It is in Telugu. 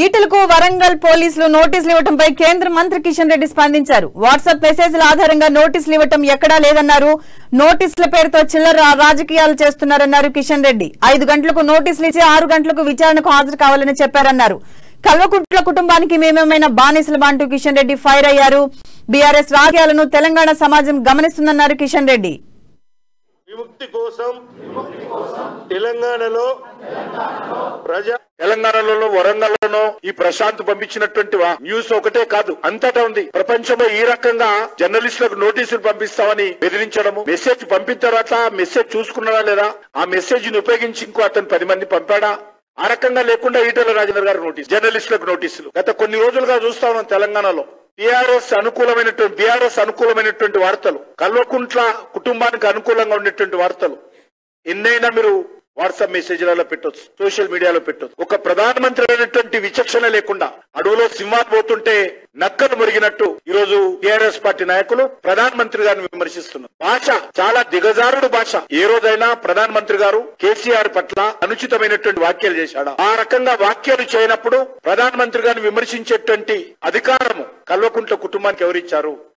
ఈటలకు వరంగల్ పోలీసులు నోటీసులు ఇవ్వడంపై కేంద్ర మంత్రి కిషన్ రెడ్డి స్పందించారు. వాట్సాప్ మెసేజ్ల ఆధారంగా నోటీసులు ఇవ్వటం ఎక్కడా లేదన్నారు. నోటీసుల పేరుతో చిల్లర రాజకీయాలు చేస్తున్నారన్నారు కిషన్ రెడ్డి. 5 గంటలకు నోటీసులు ఇచ్చి 6 గంటలకు విచారణకు హాజరు కావాలని చెప్పారన్నారు. కల్వకుంట్ల కుటుంబానికి మేమేమైనా బానిసలు అంటూ కిషన్ రెడ్డి ఫైర్ అయ్యారు. బీఆర్ఎస్ రాజకీయాలను తెలంగాణ సమాజం గమనిస్తుందన్నారు కిషన్ రెడ్డి. విముక్తి కోసం తెలంగాణలో వరంగల్లోనో ఈ ప్రశాంత్ పంపించినటువంటి న్యూస్ ఒకటే కాదు, అంతటా ఉంది. ప్రపంచంలో ఈ రకంగా జర్నలిస్టులకు నోటీసులు పంపిస్తామని బెదిరించడము, మెసేజ్ పంపిన తర్వాత మెసేజ్ చూసుకున్నారా లేదా, ఆ మెసేజ్ ని ఉపయోగించి ఇంకో అతను 10 మంది పంపాడా, ఆ రకంగా లేకుండా ఈటెల రాజేందర్ గారు నోటీస్, జర్నలిస్టులకు నోటీసులు గత కొన్ని రోజులుగా చూస్తా ఉన్నాం. తెలంగాణలో బీఆర్ఎస్ అనుకూలమైనటువంటి వార్తలు, కల్వకుంట్ల కుటుంబానికి అనుకూలంగా ఉండేటువంటి వార్తలు ఎన్నైనా మీరు వాట్సాప్ మెసేజ్లలో పెట్టొచ్చు, సోషల్ మీడియాలో పెట్టొచ్చు. ఒక ప్రధానమంత్రి అయినటువంటి విచక్షణ లేకుండా అడవులో సింహాలు పోతుంటే నక్కలు మురిగినట్టు ఈరోజు టీఆర్ఎస్ పార్టీ నాయకులు ప్రధానమంత్రి గారిని విమర్శిస్తున్నారు. భాష చాలా దిగజారుడు భాష. ఏ రోజైనా ప్రధానమంత్రి గారు కేసీఆర్ పట్ల అనుచితమైనటువంటి వ్యాఖ్యలు చేశాడా? ఆ రకంగా వ్యాఖ్యలు చేయనప్పుడు ప్రధానమంత్రి గారిని విమర్శించేటువంటి అధికారము కల్వకుంట్ల కుటుంబానికి ఎవరిచ్చారు?